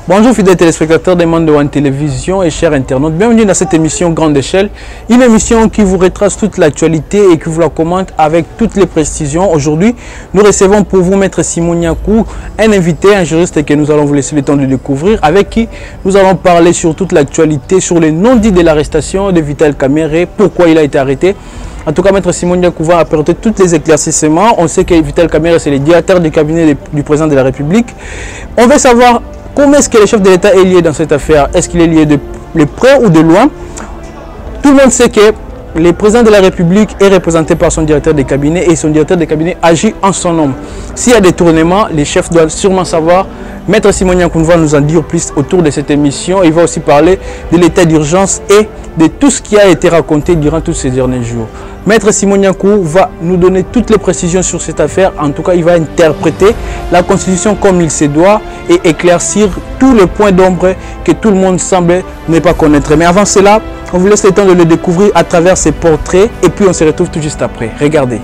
Bonjour fidèles téléspectateurs des mondes de One Télévision et chers internautes, bienvenue dans cette émission Grande Échelle, une émission qui vous retrace toute l'actualité et qui vous la commente avec toutes les précisions. Aujourd'hui, nous recevons pour vous Maître Simon Nyakou, un invité, un juriste que nous allons vous laisser le temps de découvrir, avec qui nous allons parler sur toute l'actualité, sur les non-dits de l'arrestation de Vital Kamerhe, pourquoi il a été arrêté. En tout cas, Maître Simon Nyakou va apporter tous les éclaircissements. On sait que Vital Kamerhe, c'est le directeur du cabinet du président de la République. On veut savoir comment est-ce que le chef de l'État est lié dans cette affaire. Est-ce qu'il est lié de près ou de loin? Tout le monde sait que le président de la République est représenté par son directeur de cabinet et son directeur de cabinet agit en son nom. S'il y a des tournements, les chefs doivent sûrement savoir. Maître Simon Nyakou va nous en dire plus autour de cette émission. Il va aussi parler de l'état d'urgence et de tout ce qui a été raconté durant tous ces derniers jours. Maître Simon Nyakou va nous donner toutes les précisions sur cette affaire. En tout cas, il va interpréter la Constitution comme il se doit et éclaircir tous les points d'ombre que tout le monde semble ne pas connaître. Mais avant cela, on vous laisse le temps de le découvrir à travers ses portraits et puis on se retrouve tout juste après. Regardez.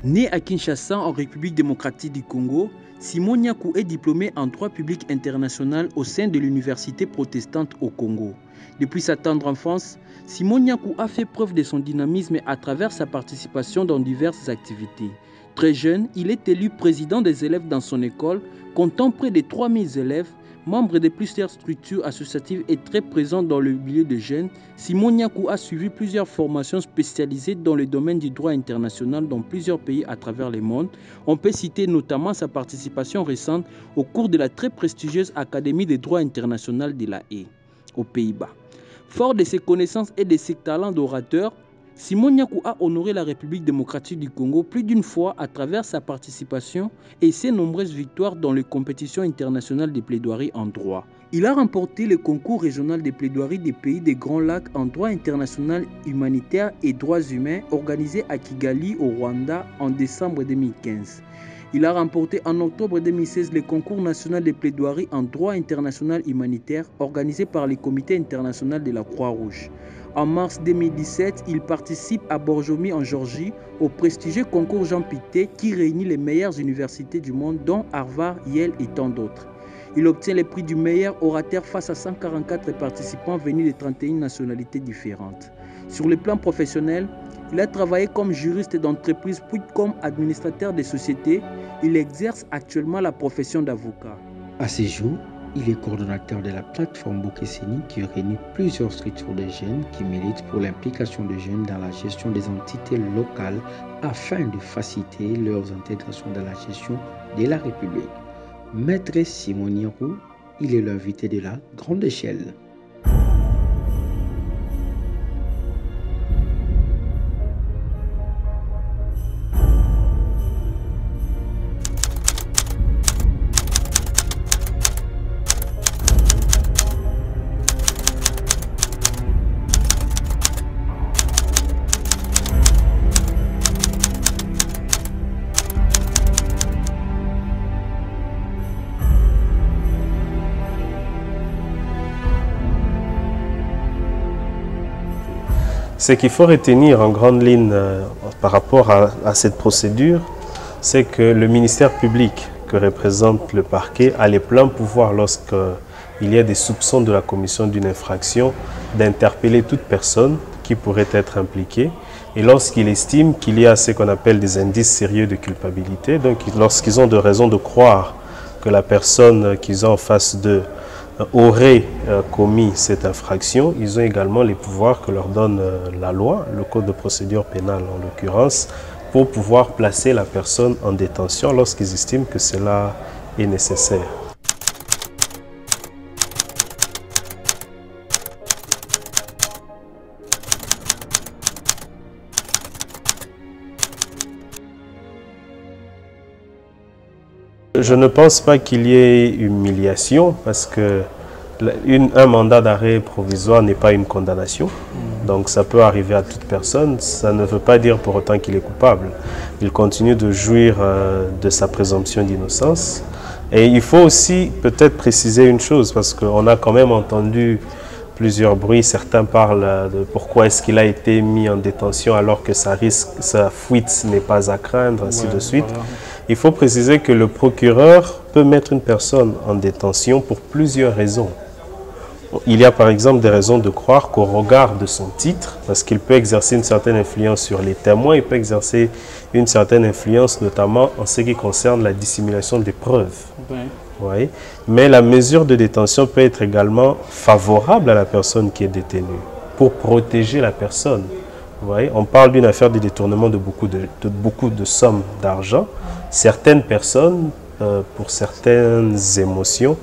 Né à Kinshasa, en République démocratique du Congo, Simon Nyakou est diplômé en droit public international au sein de l'université protestante au Congo. Depuis sa tendre enfance, Simon Nyakou a fait preuve de son dynamisme à travers sa participation dans diverses activités. Très jeune, il est élu président des élèves dans son école, comptant près de 3000 élèves, membre de plusieurs structures associatives et très présent dans le milieu des jeunes. Simon Nyakou a suivi plusieurs formations spécialisées dans le domaine du droit international dans plusieurs pays à travers le monde. On peut citer notamment sa participation récente au cours de la très prestigieuse Académie de droit international de La Haye, aux Pays-Bas. Fort de ses connaissances et de ses talents d'orateur, Simon Nyakou a honoré la République démocratique du Congo plus d'une fois à travers sa participation et ses nombreuses victoires dans les compétitions internationales de plaidoirie en droit. Il a remporté le concours régional de plaidoirie des pays des Grands Lacs en droit international humanitaire et droits humains organisé à Kigali au Rwanda en décembre 2015. Il a remporté en octobre 2016 le concours national de plaidoirie en droit international humanitaire organisé par le Comité international de la Croix-Rouge. En mars 2017, il participe à Borjomi en Géorgie au prestigieux concours Jean Piquet qui réunit les meilleures universités du monde dont Harvard, Yale et tant d'autres. Il obtient le prix du meilleur orateur face à 144 participants venus de 31 nationalités différentes. Sur le plan professionnel, il a travaillé comme juriste d'entreprise puis comme administrateur de sociétés. Il exerce actuellement la profession d'avocat. À ce jour, il est coordonnateur de la plateforme Bokesseni qui réunit plusieurs structures de jeunes qui militent pour l'implication des jeunes dans la gestion des entités locales afin de faciliter leur intégration dans la gestion de la République. Maître Simon Nyakou, il est l'invité de la Grande Échelle. Ce qu'il faut retenir en grande ligne par rapport à cette procédure, c'est que le ministère public que représente le parquet a les pleins pouvoirs lorsqu'il y a des soupçons de la commission d'une infraction d'interpeller toute personne qui pourrait être impliquée et lorsqu'il estime qu'il y a ce qu'on appelle des indices sérieux de culpabilité, donc lorsqu'ils ont de raisons de croire que la personne qu'ils ont en face d'eux auraient commis cette infraction, ils ont également les pouvoirs que leur donne la loi, le code de procédure pénale en l'occurrence, pour pouvoir placer la personne en détention lorsqu'ils estiment que cela est nécessaire. Je ne pense pas qu'il y ait humiliation parce que un mandat d'arrêt provisoire n'est pas une condamnation. Donc ça peut arriver à toute personne. Ça ne veut pas dire pour autant qu'il est coupable. Il continue de jouir de sa présomption d'innocence. Et il faut aussi peut-être préciser une chose parce qu'on a quand même entendu plusieurs bruits. Certains parlent de pourquoi est-ce qu'il a été mis en détention alors que sa fuite n'est pas à craindre, ainsi de suite. Voilà. Il faut préciser que le procureur peut mettre une personne en détention pour plusieurs raisons. Il y a par exemple des raisons de croire qu'au regard de son titre, parce qu'il peut exercer une certaine influence sur les témoins, il peut exercer une certaine influence notamment en ce qui concerne la dissimulation des preuves. Oui. Mais la mesure de détention peut être également favorable à la personne qui est détenue, pour protéger la personne. Oui. On parle d'une affaire de détournement de beaucoup de sommes d'argent. Certaines personnes, pour certaines émotions,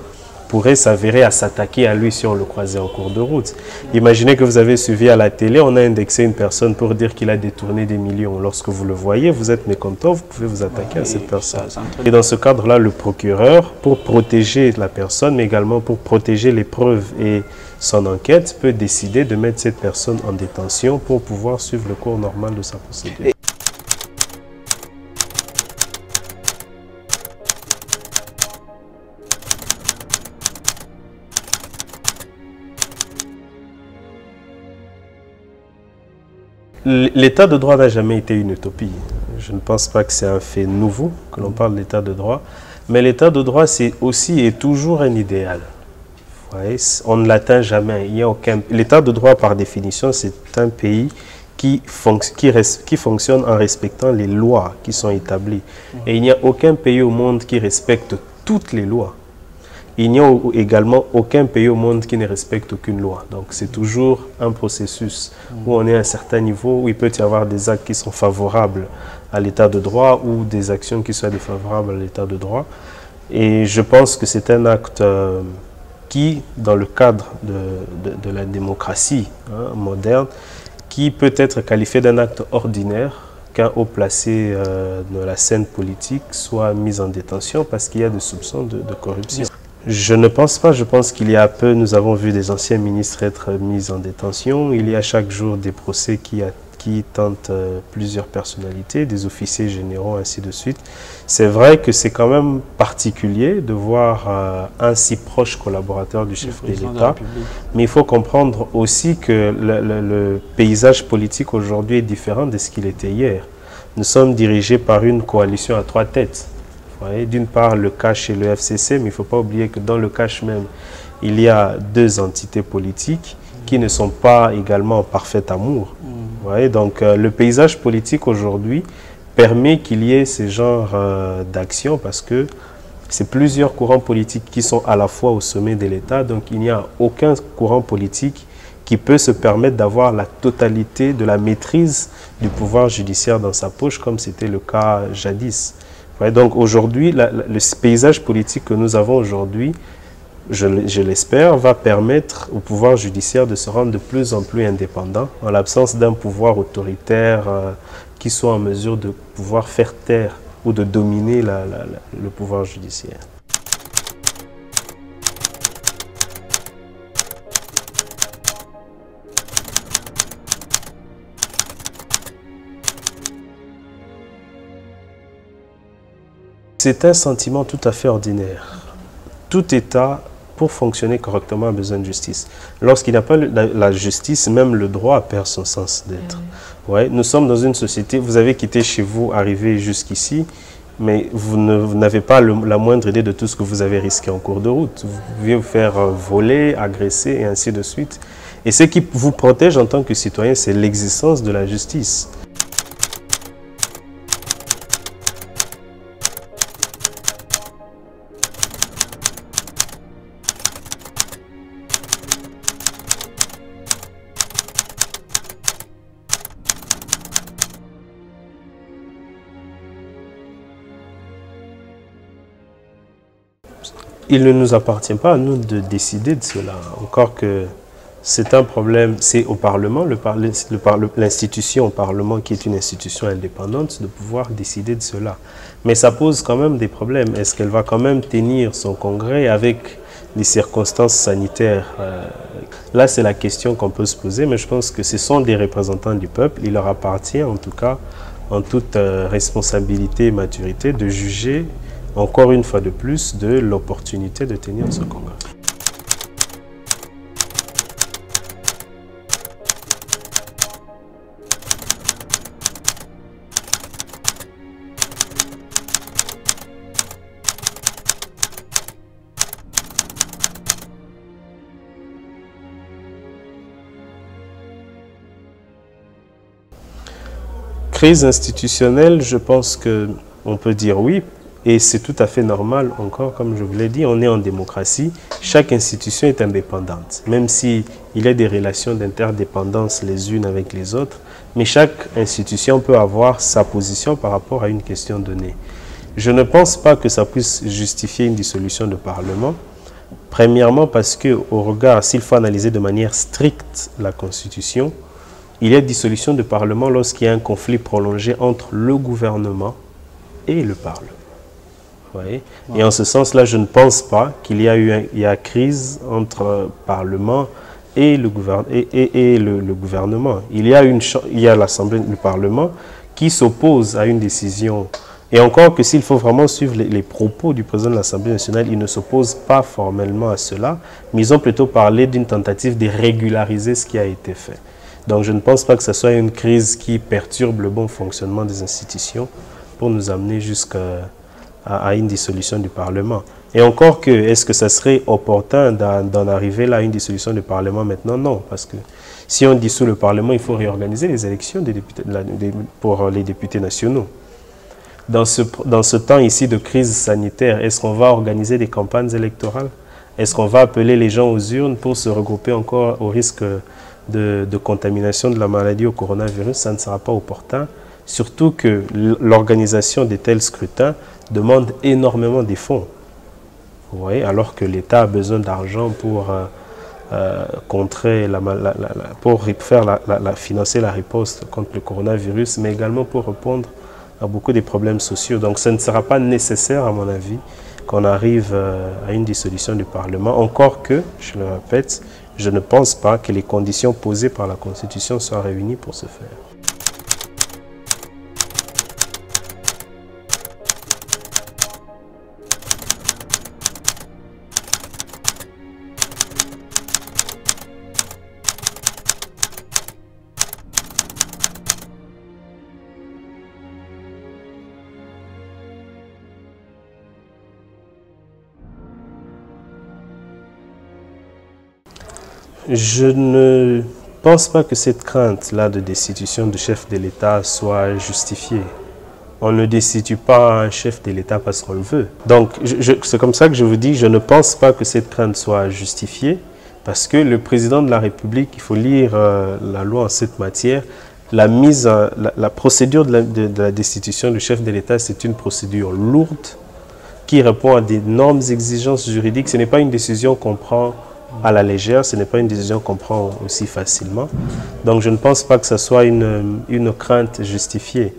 pourrait s'avérer à s'attaquer à lui si on le croisait en cours de route. Imaginez que vous avez suivi à la télé, on a indexé une personne pour dire qu'il a détourné des millions. Lorsque vous le voyez, vous êtes mécontent, vous pouvez vous attaquer à cette personne. Et dans ce cadre-là, le procureur, pour protéger la personne, mais également pour protéger les preuves et son enquête, peut décider de mettre cette personne en détention pour pouvoir suivre le cours normal de sa procédure. L'état de droit n'a jamais été une utopie. Je ne pense pas que c'est un fait nouveau que l'on parle d'état de droit. Mais l'état de droit, c'est aussi et toujours un idéal. Ouais, on ne l'atteint jamais. L'état de droit, par définition, c'est un pays qui fonctionne en respectant les lois qui sont établies. Et il n'y a aucun pays au monde qui respecte toutes les lois. Il n'y a également aucun pays au monde qui ne respecte aucune loi. Donc c'est toujours un processus où on est à un certain niveau, où il peut y avoir des actes qui sont favorables à l'état de droit ou des actions qui soient défavorables à l'état de droit. Et je pense que c'est un acte qui, dans le cadre de la démocratie moderne, qui peut être qualifié d'un acte ordinaire qu'un haut placé de la scène politique soit mis en détention parce qu'il y a des soupçons de corruption. Je ne pense pas, je pense qu'il y a peu, nous avons vu des anciens ministres être mis en détention. Il y a chaque jour des procès qui tentent plusieurs personnalités, des officiers généraux, ainsi de suite. C'est vrai que c'est quand même particulier de voir un si proche collaborateur du chef de l'État, mais il faut comprendre aussi que le paysage politique aujourd'hui est différent de ce qu'il était hier. Nous sommes dirigés par une coalition à 3 têtes. D'une part, le CACH et le FCC, mais il ne faut pas oublier que dans le CACH même, il y a 2 entités politiques qui ne sont pas également en parfait amour. Donc, le paysage politique aujourd'hui permet qu'il y ait ce genre d'action parce que c'est plusieurs courants politiques qui sont à la fois au sommet de l'État. Donc, il n'y a aucun courant politique qui peut se permettre d'avoir la totalité de la maîtrise du pouvoir judiciaire dans sa poche, comme c'était le cas jadis. Donc aujourd'hui, le paysage politique que nous avons aujourd'hui, je l'espère, va permettre au pouvoir judiciaire de se rendre de plus en plus indépendant, en l'absence d'un pouvoir autoritaire qui soit en mesure de pouvoir faire taire ou de dominer le pouvoir judiciaire. C'est un sentiment tout à fait ordinaire. Tout État, pour fonctionner correctement, a besoin de justice. Lorsqu'il n'y a pas la justice, même le droit perd son sens d'être. Nous sommes dans une société, vous avez quitté chez vous, arrivé jusqu'ici, mais vous n'avez pas la moindre idée de tout ce que vous avez risqué en cours de route. Vous pouvez vous faire voler, agresser et ainsi de suite. Et ce qui vous protège en tant que citoyen, c'est l'existence de la justice. Il ne nous appartient pas à nous de décider de cela. Encore que c'est un problème, c'est au Parlement, l'institution au Parlement qui est une institution indépendante, de pouvoir décider de cela. Mais ça pose quand même des problèmes. Est-ce qu'elle va quand même tenir son congrès avec les circonstances sanitaires? Là, c'est la question qu'on peut se poser, mais je pense que ce sont des représentants du peuple. Il leur appartient, en tout cas, en toute responsabilité et maturité, de juger encore une fois de plus de l'opportunité de tenir ce congrès. Crise institutionnelle, je pense qu'on peut dire oui, et c'est tout à fait normal encore, comme je vous l'ai dit, on est en démocratie, chaque institution est indépendante, même s'il y a des relations d'interdépendance les unes avec les autres, mais chaque institution peut avoir sa position par rapport à une question donnée. Je ne pense pas que ça puisse justifier une dissolution de Parlement, premièrement parce qu'au regard, s'il faut analyser de manière stricte la Constitution, il y a dissolution de Parlement lorsqu'il y a un conflit prolongé entre le gouvernement et le Parlement. Vous voyez? Et en ce sens-là, je ne pense pas qu'il y a crise entre Parlement et le gouvernement. Il y a l'Assemblée, le Parlement, qui s'oppose à une décision. Et encore que s'il faut vraiment suivre les propos du président de l'Assemblée nationale, il ne s'oppose pas formellement à cela, mais ils ont plutôt parlé d'une tentative de régulariser ce qui a été fait. Donc je ne pense pas que ce soit une crise qui perturbe le bon fonctionnement des institutions pour nous amener jusqu'à une dissolution du Parlement. Et encore que, est-ce que ça serait opportun d'en arriver là à une dissolution du Parlement maintenant? Non, parce que si on dissout le Parlement, il faut réorganiser les élections pour les députés nationaux. Dans ce temps ici de crise sanitaire, est-ce qu'on va organiser des campagnes électorales? Est-ce qu'on va appeler les gens aux urnes pour se regrouper encore au risque de contamination de la maladie au coronavirus? Ça ne sera pas opportun. Surtout que l'organisation de tels scrutins demande énormément de fonds. Vous voyez, alors que l'État a besoin d'argent pour financer la riposte contre le coronavirus, mais également pour répondre à beaucoup des problèmes sociaux. Donc ce ne sera pas nécessaire, à mon avis, qu'on arrive à une dissolution du Parlement. Encore que, je le répète, je ne pense pas que les conditions posées par la Constitution soient réunies pour ce faire. Je ne pense pas que cette crainte-là de destitution du chef de l'État soit justifiée. On ne destitue pas un chef de l'État parce qu'on le veut. Donc, c'est comme ça que je vous dis, je ne pense pas que cette crainte soit justifiée, parce que le président de la République, il faut lire la loi en cette matière, la procédure de la destitution du chef de l'État, c'est une procédure lourde, qui répond à d'énormes exigences juridiques. Ce n'est pas une décision qu'on prend à la légère, ce n'est pas une décision qu'on prend aussi facilement. Donc je ne pense pas que ce soit une crainte justifiée.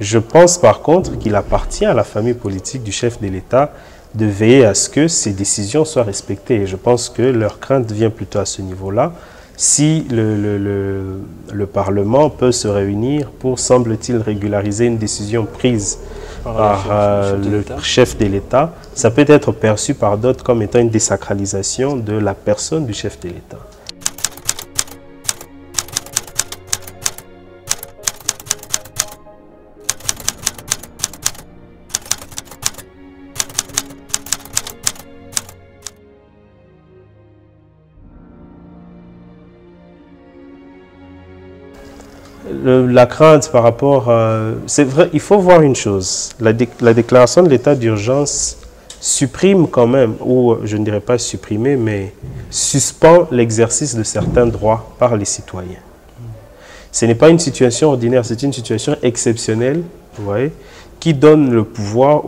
Je pense par contre qu'il appartient à la famille politique du chef de l'État de veiller à ce que ces décisions soient respectées. Et je pense que leur crainte vient plutôt à ce niveau-là. Si le Parlement peut se réunir pour, semble-t-il, régulariser une décision prise par le chef de l'État, ça peut être perçu par d'autres comme étant une désacralisation de la personne du chef de l'État. La crainte par rapport à... C'est vrai, il faut voir une chose. La déclaration de l'état d'urgence supprime quand même, ou je ne dirais pas supprimer, mais suspend l'exercice de certains droits par les citoyens. Ce n'est pas une situation ordinaire, c'est une situation exceptionnelle, vous voyez, qui donne le pouvoir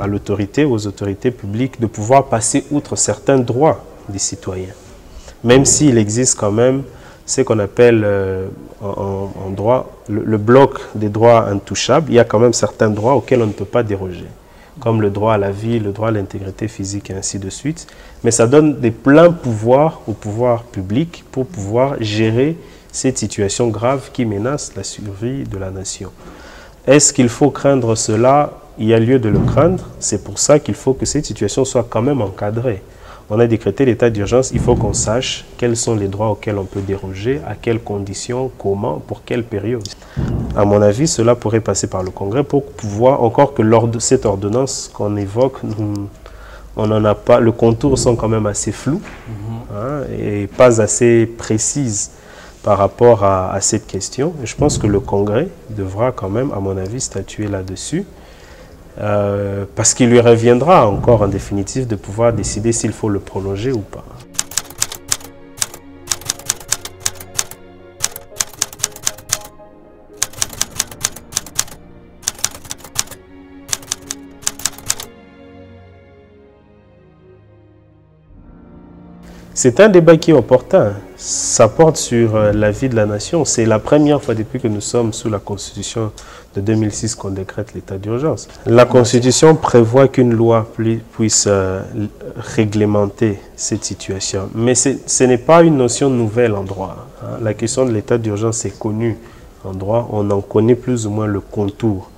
à l'autorité, aux autorités publiques, de pouvoir passer outre certains droits des citoyens. Même s'il existe quand même ce qu'on appelle en droit le bloc des droits intouchables, il y a quand même certains droits auxquels on ne peut pas déroger, comme le droit à la vie, le droit à l'intégrité physique et ainsi de suite. Mais ça donne des pleins pouvoirs au pouvoir public pour pouvoir gérer cette situation grave qui menace la survie de la nation. Est-ce qu'il faut craindre cela? Il y a lieu de le craindre. C'est pour ça qu'il faut que cette situation soit quand même encadrée. On a décrété l'état d'urgence, il faut qu'on sache quels sont les droits auxquels on peut déroger, à quelles conditions, comment, pour quelle période. À mon avis, cela pourrait passer par le Congrès pour pouvoir, encore que lors de cette ordonnance qu'on évoque, on n'en a pas, les contours sont quand même assez flous et pas assez précises par rapport à cette question. Je pense que le Congrès devra quand même, à mon avis, statuer là-dessus, parce qu'il lui reviendra encore en définitive de pouvoir décider s'il faut le prolonger ou pas. C'est un débat qui est opportun. Ça porte sur la vie de la nation. C'est la première fois depuis que nous sommes sous la Constitution de 2006 qu'on décrète l'état d'urgence. La Constitution prévoit qu'une loi puisse réglementer cette situation. Mais ce n'est pas une notion nouvelle en droit. La question de l'état d'urgence est connue en droit. On en connaît plus ou moins le contour.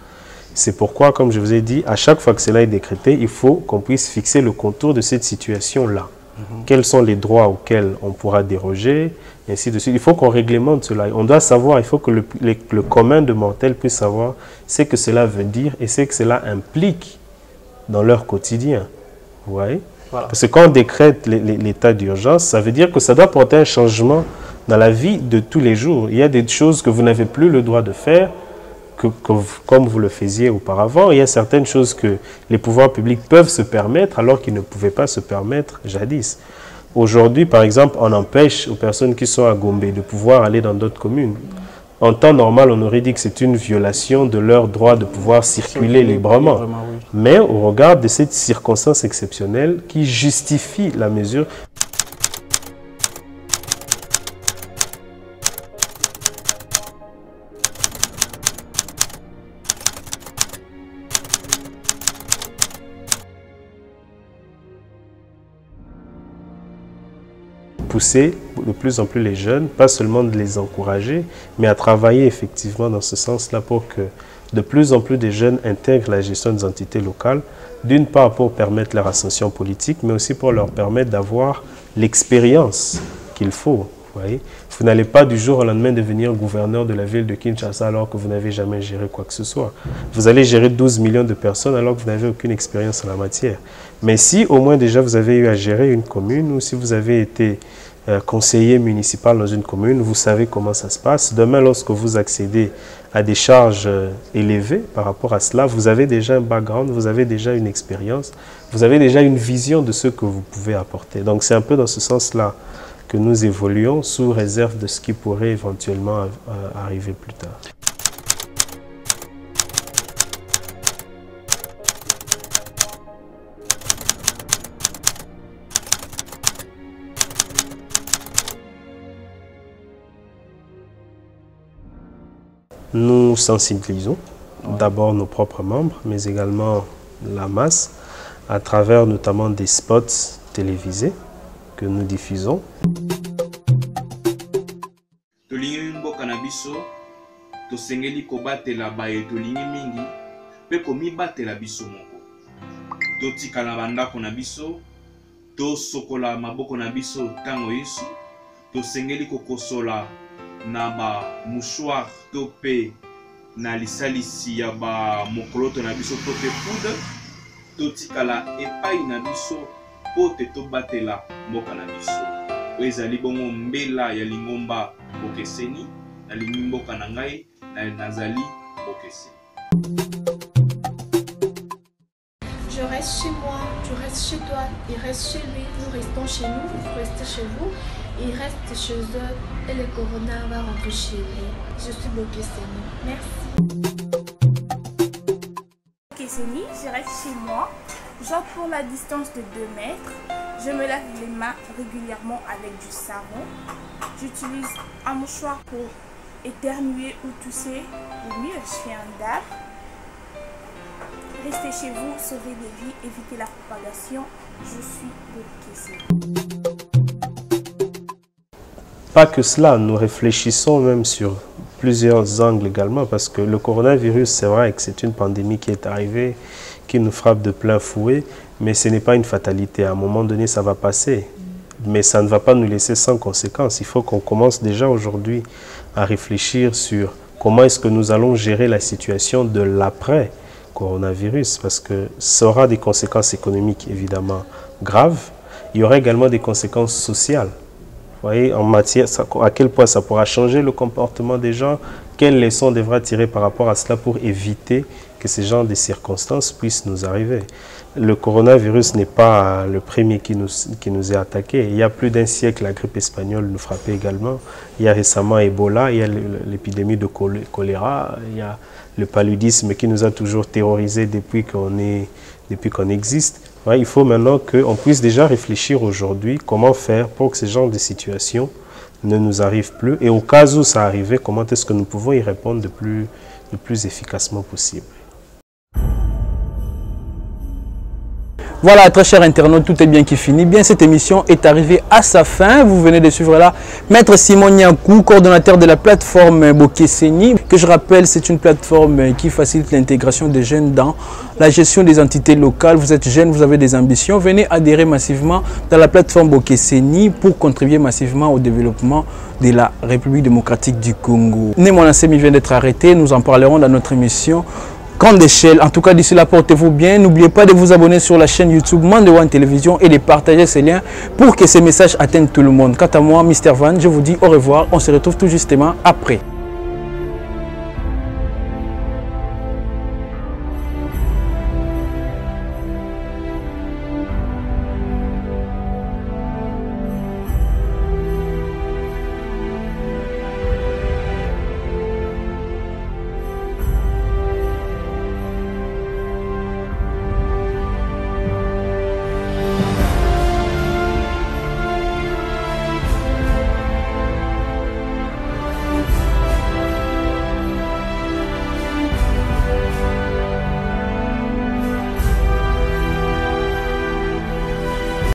C'est pourquoi, comme je vous ai dit, à chaque fois que cela est décrété, il faut qu'on puisse fixer le contour de cette situation-là. Quels sont les droits auxquels on pourra déroger, et ainsi de suite. Il faut qu'on réglemente cela. On doit savoir, il faut que le commun de mortels puisse savoir ce que cela veut dire et ce que cela implique dans leur quotidien. Vous voyez? Voilà. Parce que quand on décrète l'état d'urgence, ça veut dire que ça doit porter un changement dans la vie de tous les jours. Il y a des choses que vous n'avez plus le droit de faire, comme vous le faisiez auparavant. Il y a certaines choses que les pouvoirs publics peuvent se permettre alors qu'ils ne pouvaient pas se permettre jadis. Aujourd'hui, par exemple, on empêche aux personnes qui sont à Gombe de pouvoir aller dans d'autres communes. En temps normal, on aurait dit que c'est une violation de leur droit de pouvoir circuler librement. Oui. Mais au regard de cette circonstance exceptionnelle qui justifie la mesure, pousser de plus en plus les jeunes, pas seulement de les encourager, mais à travailler effectivement dans ce sens-là pour que de plus en plus de jeunes intègrent la gestion des entités locales, d'une part pour permettre leur ascension politique, mais aussi pour leur permettre d'avoir l'expérience qu'il faut. Vous n'allez pas du jour au lendemain devenir gouverneur de la ville de Kinshasa alors que vous n'avez jamais géré quoi que ce soit. Vous allez gérer 12 millions de personnes alors que vous n'avez aucune expérience en la matière. Mais si au moins déjà vous avez eu à gérer une commune ou si vous avez été conseiller municipal dans une commune, vous savez comment ça se passe. Demain, lorsque vous accédez à des charges élevées par rapport à cela, vous avez déjà un background, vous avez déjà une expérience, vous avez déjà une vision de ce que vous pouvez apporter. Donc c'est un peu dans ce sens-là que nous évoluons sous réserve de ce qui pourrait éventuellement arriver plus tard. Nous sensibilisons d'abord nos propres membres, mais également la masse, à travers notamment des spots télévisés que nous diffusons. Tolingi mboka na biso, tosengeli kobatela baye tolingi mingi, pe komibatela biso moko. Totikala bandako na biso, tosokola maboko na biso tango yesu, tosengeli kokosola na ba mouchoir to pe na lisalisi ya ba mokoloto na biso to pe poudre, totikala epai na biso po te tobatela mboka na biso. Ezali bongo mbela ya lingomba bokeseni, na lingi mboka na ngai na nazali bokeseni. Je reste chez moi, tu restes chez toi, il reste chez lui, nous restons chez nous, vous restez chez vous, il reste chez eux et le corona va rentrer chez lui. Je suis Bokeseni. Merci. Bokeseni, je reste chez moi, genre pour la distance de 2 mètres. Je me lave les mains régulièrement avec du savon. J'utilise un mouchoir pour éternuer ou tousser. Pour mieux, je fais un dab. Restez chez vous, sauvez des vies, évitez la propagation. Je suis Bokeseni. Pas que cela, nous réfléchissons même sur plusieurs angles également, parce que le coronavirus, c'est vrai que c'est une pandémie qui est arrivée, qui nous frappe de plein fouet, mais ce n'est pas une fatalité. À un moment donné, ça va passer, mais ça ne va pas nous laisser sans conséquences. Il faut qu'on commence déjà aujourd'hui à réfléchir sur comment est-ce que nous allons gérer la situation de l'après-coronavirus, parce que ça aura des conséquences économiques évidemment graves. Il y aura également des conséquences sociales. voyez, en matière, à quel point ça pourra changer le comportement des gens, quelles leçons on devra tirer par rapport à cela pour éviter que ce genre de circonstances puissent nous arriver. Le coronavirus n'est pas le premier qui nous est attaqué. Il y a plus d'un siècle, la grippe espagnole nous frappait également. Il y a récemment Ebola, il y a l'épidémie de choléra, il y a le paludisme qui nous a toujours terrorisés depuis qu'on existe. Ouais, il faut maintenant qu'on puisse déjà réfléchir aujourd'hui comment faire pour que ce genre de situation ne nous arrive plus. Et au cas où ça arrivait, comment est-ce que nous pouvons y répondre le plus efficacement possible. Voilà, très chers internautes, tout est bien qui finit. Bien, cette émission est arrivée à sa fin. Vous venez de suivre là Maître Simon Nyankou, coordonnateur de la plateforme Bokeseni, que je rappelle, c'est une plateforme qui facilite l'intégration des jeunes dans la gestion des entités locales. Vous êtes jeune, vous avez des ambitions, venez adhérer massivement dans la plateforme Bokeseni pour contribuer massivement au développement de la République démocratique du Congo. Némon Ansemi vient d'être arrêté, nous en parlerons dans notre émission grande échelle. En tout cas, d'ici là, portez-vous bien. N'oubliez pas de vous abonner sur la chaîne YouTube Mandéwan Télévision et de partager ces liens pour que ces messages atteignent tout le monde. Quant à moi, Mr. Van, je vous dis au revoir. On se retrouve tout justement après.